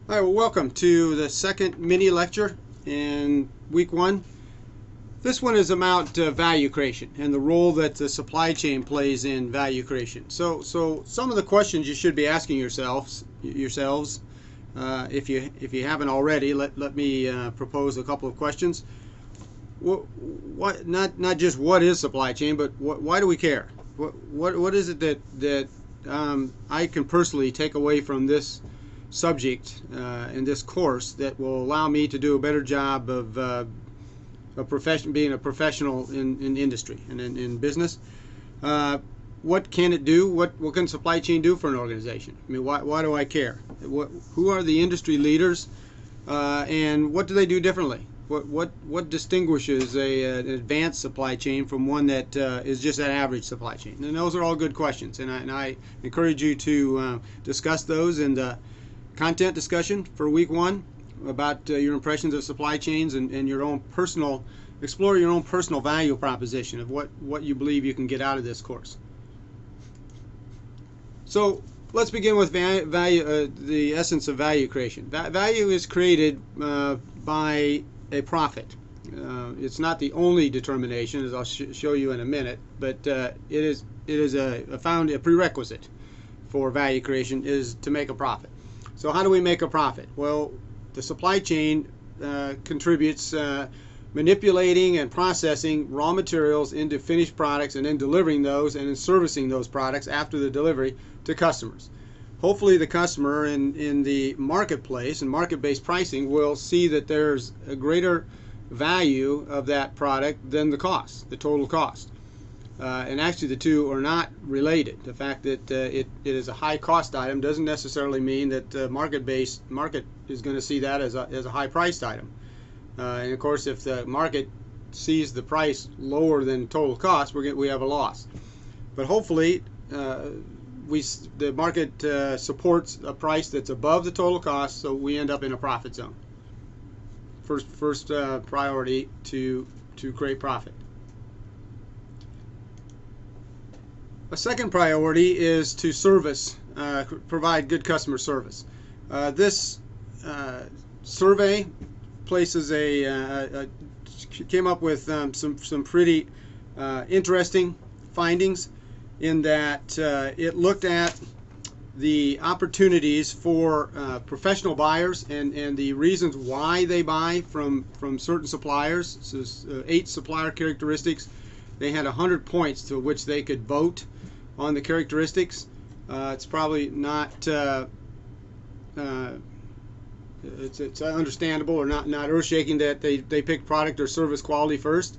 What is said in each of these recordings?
Hi, well, welcome to the second mini lecture in week one. This one is about value creation and the role that the supply chain plays in value creation. So some of the questions you should be asking yourselves, if you haven't already, let me propose a couple of questions. What not just what is supply chain, but why do we care? What is it that I can personally take away from this subject in this course that will allow me to do a better job of being a professional in industry and in business? What can it do? What can supply chain do for an organization? I mean, why do I care? Who are the industry leaders, and what do they do differently? What distinguishes an advanced supply chain from one that is just an average supply chain? And those are all good questions, and I encourage you to discuss those in the content discussion for week one about your impressions of supply chains and your own personal, explore your own personal value proposition of what you believe you can get out of this course. So let's begin with value, the essence of value creation. Value is created by a profit. It's not the only determination, as I'll show you in a minute, but it is a prerequisite for value creation is to make a profit. So how do we make a profit? Well, the supply chain contributes manipulating and processing raw materials into finished products and then delivering those and then servicing those products after the delivery to customers. Hopefully the customer in the marketplace and market-based pricing will see that there's a greater value of that product than the cost, the total cost. And actually the two are not related. The fact that it is a high cost item doesn't necessarily mean that the market is going to see that as a high priced item. And of course, if the market sees the price lower than total cost, we have a loss. But hopefully the market supports a price that's above the total cost, so we end up in a profit zone. First priority to create profit. A second priority is to provide good customer service. This survey places came up with some pretty interesting findings in that it looked at the opportunities for professional buyers and the reasons why they buy from certain suppliers. So 8 supplier characteristics. They had 100 points to which they could vote on the characteristics. It's probably not it's understandable or not earth-shaking that they pick product or service quality first.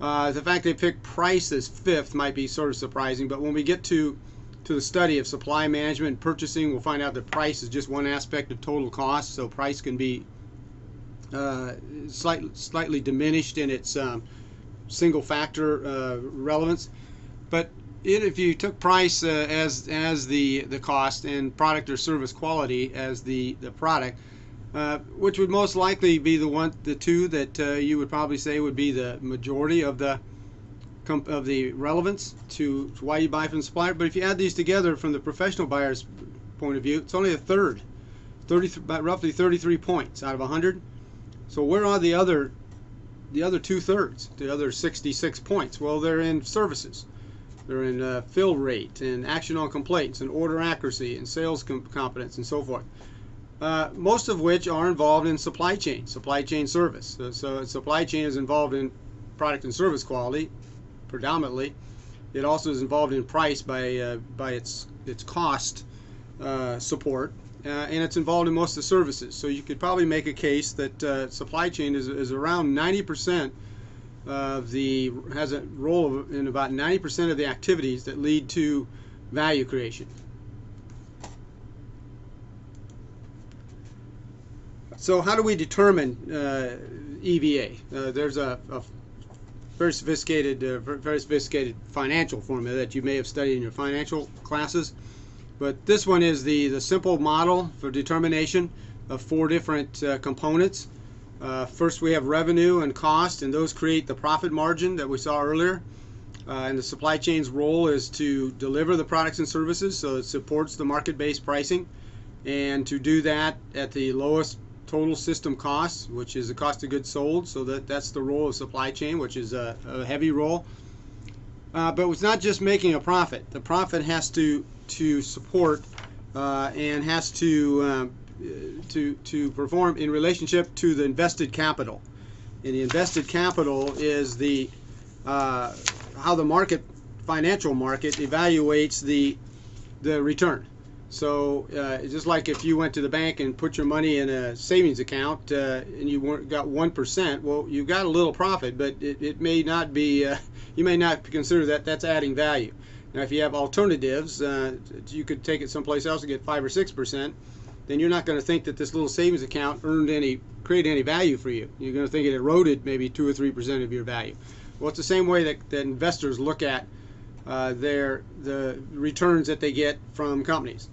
The fact they pick price as 5th might be sort of surprising, but when we get to the study of supply management and purchasing, we'll find out that price is just one aspect of total cost, so price can be slightly diminished in its single factor relevance. But if you took price as the cost and product or service quality as the product, which would most likely be the two that you would probably say would be the majority of the relevance to why you buy from the supplier. But if you add these together from the professional buyer's point of view, it's only a third, roughly 33 points out of 100. So where are the other 2/3, the other 66 points? Well, they're in services. They're in fill rate and action on complaints and order accuracy and sales competence and so forth. Most of which are involved in supply chain service. So supply chain is involved in product and service quality predominantly. It also is involved in price by its cost support, and it's involved in most of the services. So you could probably make a case that supply chain is around 90% has a role in about 90% of the activities that lead to value creation. So how do we determine EVA? There's a very sophisticated financial formula that you may have studied in your financial classes, but this one is the simple model for determination of 4 different components. First, we have revenue and cost, and those create the profit margin that we saw earlier. And the supply chain's role is to deliver the products and services, so it supports the market-based pricing. and to do that at the lowest total system cost, which is the cost of goods sold. So that's the role of supply chain, which is a heavy role. But it's not just making a profit. The profit has to support and has to perform in relationship to the invested capital. And the invested capital is the how the financial market evaluates the return. So just like if you went to the bank and put your money in a savings account and you got 1%, well, you got a little profit, but it may not be. You may not consider that's adding value. Now, if you have alternatives, you could take it someplace else and get 5 or 6%. Then you're not going to think that this little savings account created any value for you. You're going to think it eroded maybe 2 or 3% of your value. Well, it's the same way that investors look at the returns that they get from companies.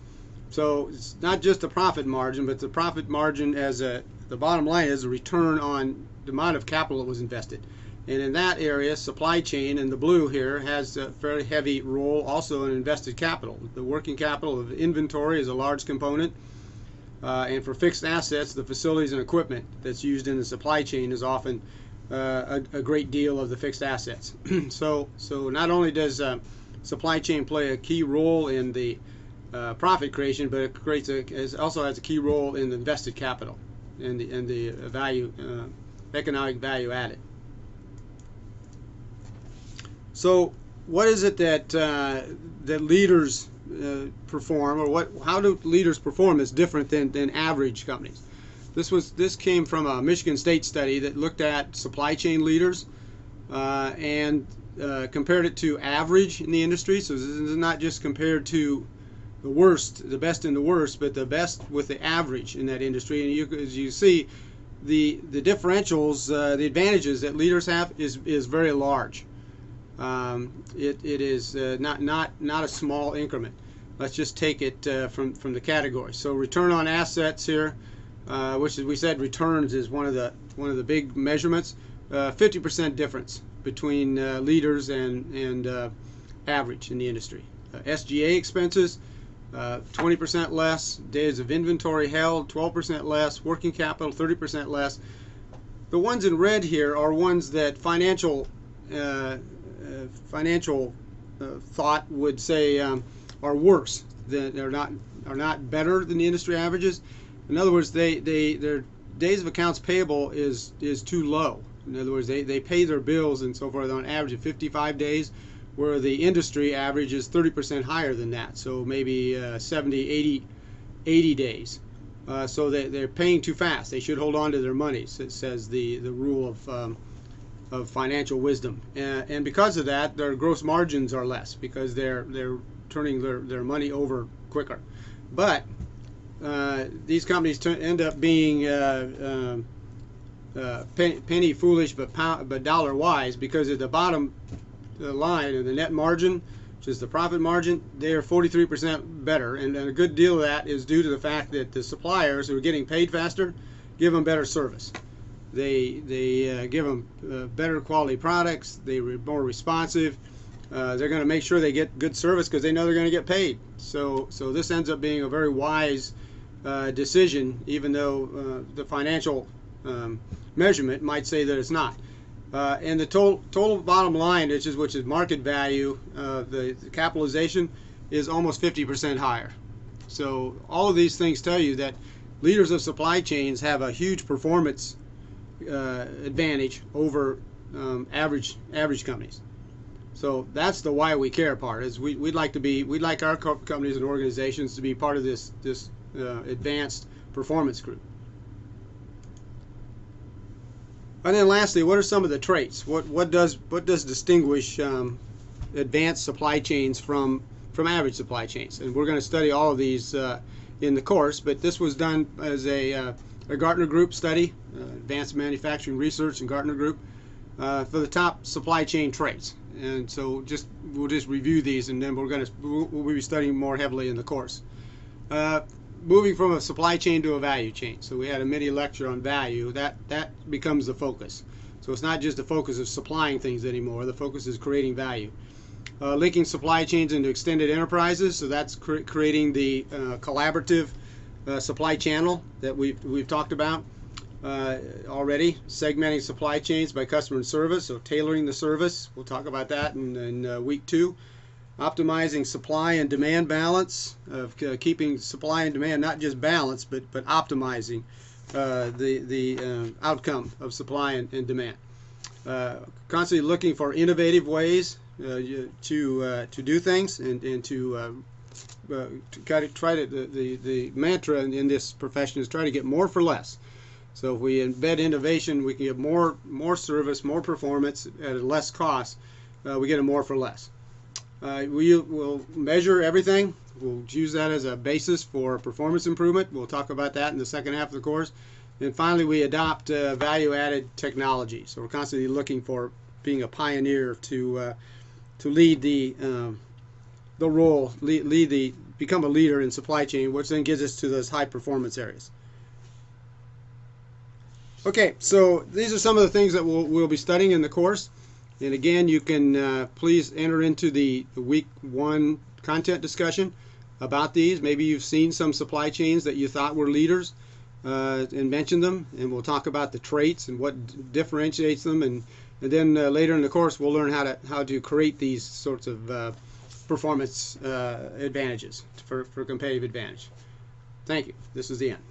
So it's not just the profit margin, but the profit margin as the bottom line is a return on the amount of capital that was invested. And in that area, supply chain in the blue here has a fairly heavy role also in invested capital. The working capital of inventory is a large component. And for fixed assets, the facilities and equipment that's used in the supply chain is often a great deal of the fixed assets. So not only does supply chain play a key role in the profit creation, but it also has a key role in the invested capital and the value, economic value added. So what is it that leaders perform, or how do leaders perform that's different than average companies? This came from a Michigan State study that looked at supply chain leaders and compared it to average in the industry. So this is not just compared to the best and the worst, but the best with the average in that industry. And as you see, the differentials, the advantages that leaders have is very large. It is not a small increment. Let's just take it from the category. So return on assets here, which, as we said, returns is one of the big measurements. 50% difference between leaders and average in the industry. SG&A expenses, 20% less. Days of inventory held, 12% less. Working capital, 30% less. The ones in red here are ones that financial thought would say are worse. Are not better than the industry averages. In other words, their days of accounts payable is too low. In other words, they pay their bills and so forth on average of 55 days, where the industry average is 30% higher than that. So maybe 70, 80 days. So they're paying too fast. They should hold on to their money, says the rule of financial wisdom. And because of that, their gross margins are less because they're turning their money over quicker. But these companies end up being penny foolish but dollar wise, because at the bottom line of the net margin, which is the profit margin, they are 43% better, and a good deal of that is due to the fact that the suppliers who are getting paid faster give them better service. They give them better quality products. They're more responsive. They're going to make sure they get good service because they know they're going to get paid. So this ends up being a very wise decision, even though the financial measurement might say that it's not. And the total bottom line, which is market value, the capitalization, is almost 50% higher. So all of these things tell you that leaders of supply chains have a huge performance advantage over average companies. So that's the why we care part. Is we'd like our companies and organizations to be part of this advanced performance group. And then lastly, what are some of the traits? What does distinguish advanced supply chains from average supply chains? And we're going to study all of these in the course, but this was done as a Gartner Group study, Advanced Manufacturing Research and Gartner Group, for the top supply chain traits. And so we'll just review these, and then we'll be studying more heavily in the course. Moving from a supply chain to a value chain. So we had a mini lecture on value. That becomes the focus. So it's not just the focus of supplying things anymore. The focus is creating value. Linking supply chains into extended enterprises. So that's creating the collaborative supply channel that we've talked about already. Segmenting supply chains by customer and service, so tailoring the service. We'll talk about that in week 2. Optimizing supply and demand balance, of keeping supply and demand not just balanced, but optimizing the outcome of supply and demand. Constantly looking for innovative ways to do things and to try to the mantra in this profession is try to get more for less. So if we embed innovation, we can get more service, more performance at a less cost. We get a more for less. We will measure everything. We'll use that as a basis for performance improvement. We'll talk about that in the second half of the course. And finally, we adopt value-added technology. So we're constantly looking for being a pioneer to lead the role, become a leader in supply chain, which then gets us to those high performance areas. Okay, so these are some of the things that we'll be studying in the course. And again, you can please enter into the week 1 content discussion about these. Maybe you've seen some supply chains that you thought were leaders and mentioned them, and we'll talk about the traits and what differentiates them. And then later in the course, we'll learn how to create these sorts of performance advantages for competitive advantage. Thank you. This is the end.